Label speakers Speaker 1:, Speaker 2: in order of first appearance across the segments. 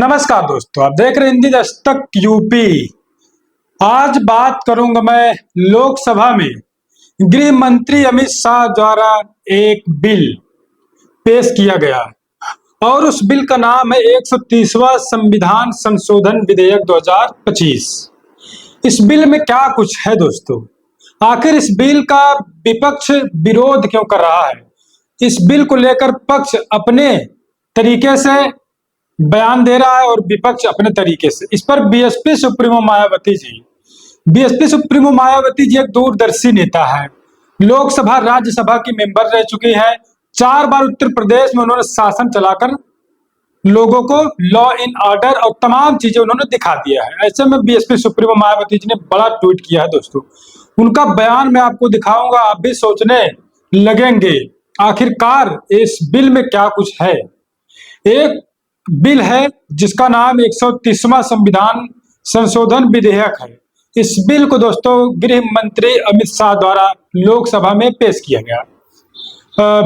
Speaker 1: नमस्कार दोस्तों, आप देख रहे हैं हिंदी दस्तक यूपी। आज बात करूंगा मैं लोकसभा में गृह मंत्री अमित शाह द्वारा एक बिल पेश किया गया और उस बिल का नाम है 130वां संविधान संशोधन विधेयक 2025। इस बिल में क्या कुछ है दोस्तों? आखिर इस बिल का विपक्ष विरोध क्यों कर रहा है? इस बिल को लेकर पक्ष अपने तरीके से बयान दे रहा है और विपक्ष अपने तरीके से। इस पर बीएसपी सुप्रीमो मायावती जी एक दूरदर्शी नेता है, लोकसभा राज्यसभा की मेंबर रह चुकी है। 4 बार उत्तर प्रदेश में उन्होंने शासन चलाकर लोगों को लॉ इन ऑर्डर और तमाम चीजें उन्होंने दिखा दिया है। ऐसे में बीएसपी सुप्रीमो मायावती जी ने बड़ा ट्वीट किया है दोस्तों। उनका बयान मैं आपको दिखाऊंगा, आप भी सोचने लगेंगे आखिरकार इस बिल में क्या कुछ है। एक बिल है जिसका नाम 130वां संविधान संशोधन विधेयक है। इस बिल को दोस्तों गृह मंत्री अमित शाह द्वारा लोकसभा में पेश किया गया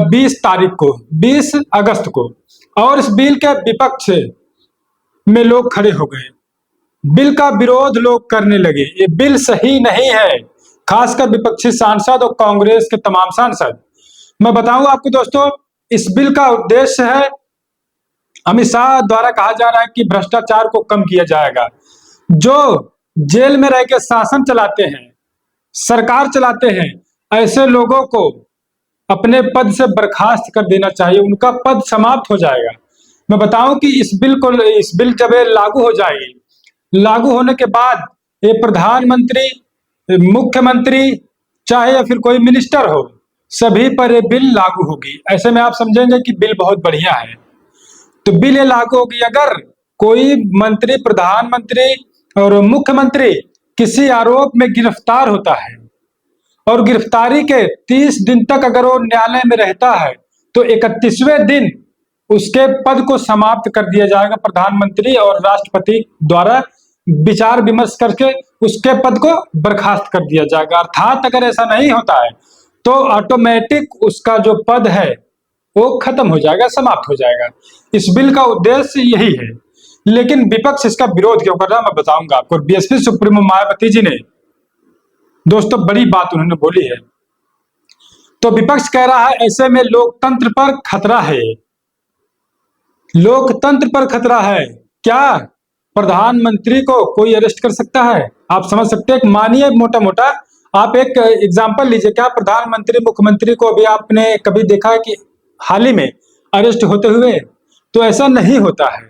Speaker 1: 20 अगस्त को, और इस बिल के विपक्ष में लोग खड़े हो गए। बिल का विरोध लोग करने लगे, ये बिल सही नहीं है, खासकर विपक्षी सांसद और कांग्रेस के तमाम सांसद। मैं बताऊं आपको दोस्तों, इस बिल का उद्देश्य है, अमित शाह द्वारा कहा जा रहा है कि भ्रष्टाचार को कम किया जाएगा। जो जेल में रह के शासन चलाते हैं, सरकार चलाते हैं, ऐसे लोगों को अपने पद से बर्खास्त कर देना चाहिए, उनका पद समाप्त हो जाएगा। मैं बताऊं कि इस बिल जब लागू हो जाएगी, लागू होने के बाद ये प्रधानमंत्री, मुख्यमंत्री चाहे या फिर कोई मिनिस्टर हो, सभी पर ये बिल लागू होगी। ऐसे में आप समझेंगे कि बिल बहुत बढ़िया है। तो बिल ये लागू होगी अगर कोई मंत्री, प्रधानमंत्री और मुख्यमंत्री किसी आरोप में गिरफ्तार होता है और गिरफ्तारी के 30 दिन तक अगर वो न्यायालय में रहता है तो 31वें दिन उसके पद को समाप्त कर दिया जाएगा। प्रधानमंत्री और राष्ट्रपति द्वारा विचार विमर्श करके उसके पद को बर्खास्त कर दिया जाएगा। अर्थात अगर ऐसा नहीं होता है तो ऑटोमेटिक उसका जो पद है वो खत्म हो जाएगा, समाप्त हो जाएगा। इस बिल का उद्देश्य यही है, लेकिन विपक्ष इसका विरोध क्यों कर रहा है मैं बताऊंगा आपको। बीएसपी सुप्रीमो मायावती जी ने दोस्तों बड़ी बात उन्होंने बोली है। तो विपक्ष कह रहा है ऐसे में लोकतंत्र पर खतरा है। लोकतंत्र पर खतरा है क्या? प्रधानमंत्री को कोई अरेस्ट कर सकता है? आप समझ सकते हैं, मानिए मोटा मोटा आप एक एग्जाम्पल लीजिए, क्या प्रधानमंत्री, मुख्यमंत्री को अभी आपने कभी देखा है कि हाल ही में अरेस्ट होते हुए? तो ऐसा नहीं होता है।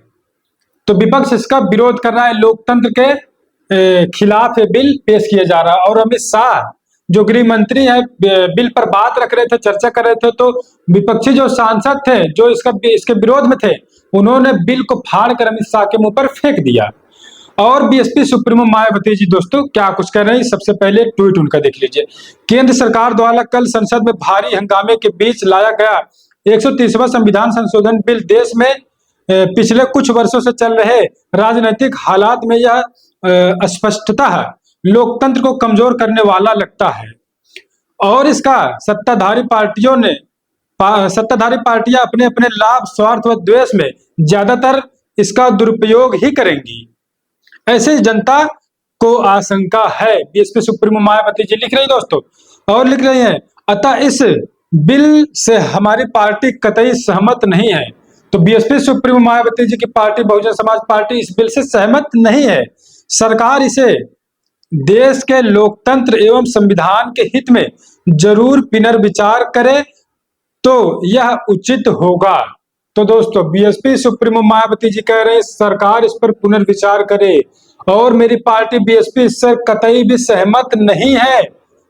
Speaker 1: तो विपक्ष इसका विरोध कर रहा है, लोकतंत्र के खिलाफ ये बिल पेश किया जा रहा है। और अमित शाह जो गृह मंत्री है बिल पर बात रख रहे थे, चर्चा कर रहे थे, तो विपक्षी जो सांसद थे जो इसके विरोध में थे, उन्होंने बिल को फाड़ कर अमित शाह के मुंह पर फेंक दिया। और बीएसपी सुप्रीमो मायावती जी दोस्तों क्या कुछ कह रहे हैं, सबसे पहले ट्वीट उनका देख लीजिए। केंद्र सरकार द्वारा कल संसद में भारी हंगामे के बीच लाया गया 130वां संविधान संशोधन बिल देश में पिछले कुछ वर्षों से चल रहे राजनीतिक हालात में यह अस्पष्टता है लोकतंत्र को कमजोर करने वाला लगता है, और इसका सत्ताधारी पार्टियां अपने अपने लाभ, स्वार्थ व द्वेष में ज्यादातर इसका दुरुपयोग ही करेंगी, ऐसे जनता को आशंका है। बीएसपी सुप्रीमो मायावती जी लिख रही दोस्तों, और लिख रही है अतः इस बिल से हमारी पार्टी कतई सहमत नहीं है। तो बीएसपी सुप्रीमो मायावती जी की पार्टी बहुजन समाज पार्टी इस बिल से सहमत नहीं है। सरकार इसे देश के लोकतंत्र एवं संविधान के हित में जरूर पुनर्विचार करे तो यह उचित होगा। तो दोस्तों बीएसपी सुप्रीमो मायावती जी कह रहे हैं सरकार इस पर पुनर्विचार करे, और मेरी पार्टी बीएसपी इससे कतई भी सहमत नहीं है।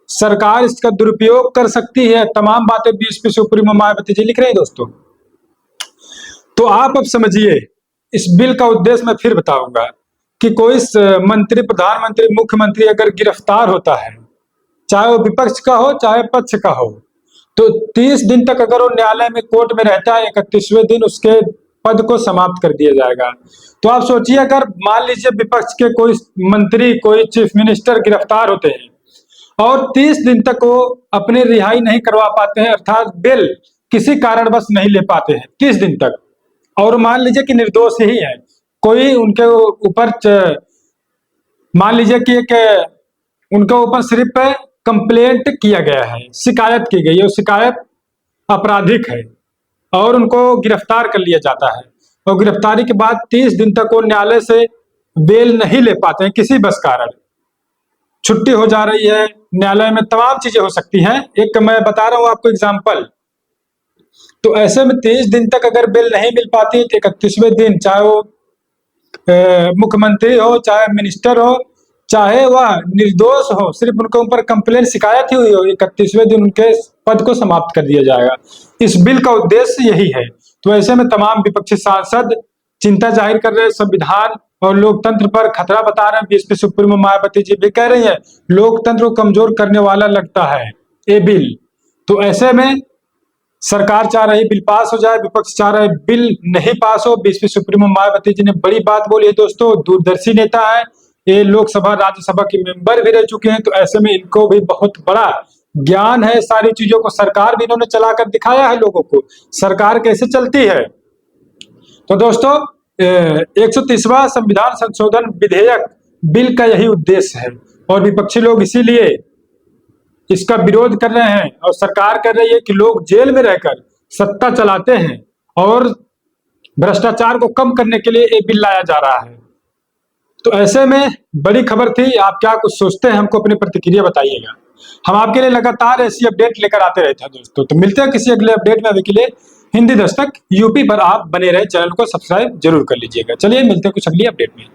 Speaker 1: सरकार इसका दुरुपयोग कर सकती है। तमाम बातें बीएसपी सुप्रीमो मायावती जी लिख रहे हैं दोस्तों। तो आप अब समझिए इस बिल का उद्देश्य मैं फिर बताऊंगा कि कोई मंत्री, प्रधानमंत्री, मुख्यमंत्री अगर गिरफ्तार होता है, चाहे वो विपक्ष का हो चाहे पक्ष का हो, तो 30 दिन तक अगर वो न्यायालय में, कोर्ट में रहता है, 31वें दिन उसके पद को समाप्त कर दिया जाएगा। तो आप सोचिए अगर मान लीजिए विपक्ष के कोई मंत्री, कोई चीफ मिनिस्टर गिरफ्तार होते हैं और 30 दिन तक वो अपनी रिहाई नहीं करवा पाते हैं, अर्थात बेल किसी कारणवश नहीं ले पाते हैं 30 दिन तक, और मान लीजिए कि निर्दोष ही है, कोई उनके ऊपर मान लीजिए कि एक उनके ऊपर सिर्फ कंप्लेंट किया गया है, शिकायत की गई है, वो शिकायत आपराधिक है और उनको गिरफ्तार कर लिया जाता है और गिरफ्तारी के बाद 30 दिन तक वो न्यायालय से बेल नहीं ले पाते हैं किसी बस कारण। छुट्टी हो जा रही है, न्यायालय में तमाम चीजें हो सकती हैं। एक मैं बता रहा हूं आपको एग्जाम्पल। तो ऐसे में 30 दिन तक अगर बेल नहीं मिल पाती तो 31वें दिन, चाहे वो मुख्यमंत्री हो, चाहे मिनिस्टर हो, चाहे वह निर्दोष हो, सिर्फ उनके ऊपर कंप्लेंट शिकायत ही हुई हो, 31वें दिन उनके पद को समाप्त कर दिया जाएगा। इस बिल का उद्देश्य यही है। तो ऐसे में तमाम विपक्षी सांसद चिंता जाहिर कर रहे हैं, संविधान और लोकतंत्र पर खतरा बता रहे हैं। बीएसपी सुप्रीमो मायावती जी भी कह रही है लोकतंत्र को कमजोर करने वाला लगता है ये बिल। तो ऐसे में सरकार चाह रही बिल पास हो जाए, विपक्ष चाह रहे बिल नहीं पास हो। बीएसपी सुप्रीमो मायावती जी ने बड़ी बात बोली है दोस्तों, दूरदर्शी नेता है, ये लोकसभा राज्यसभा के मेंबर भी रह चुके हैं। तो ऐसे में इनको भी बहुत बड़ा ज्ञान है सारी चीजों को। सरकार भी इन्होंने चलाकर दिखाया है लोगों को, सरकार कैसे चलती है। तो दोस्तों 130वां संविधान संशोधन विधेयक बिल का यही उद्देश्य है और विपक्षी लोग इसीलिए इसका विरोध कर रहे हैं और सरकार कर रही है कि लोग जेल में रहकर सत्ता चलाते हैं और भ्रष्टाचार को कम करने के लिए ये बिल लाया जा रहा है। तो ऐसे में बड़ी खबर थी। आप क्या कुछ सोचते हैं, हमको अपनी प्रतिक्रिया बताइएगा। हम आपके लिए लगातार ऐसी अपडेट लेकर आते रहते हैं दोस्तों। तो मिलते हैं किसी अगले अपडेट में। अभी के लिए हिंदी दस्तक यूपी पर आप बने रहे, चैनल को सब्सक्राइब जरूर कर लीजिएगा। चलिए मिलते हैं कुछ अगली अपडेट में।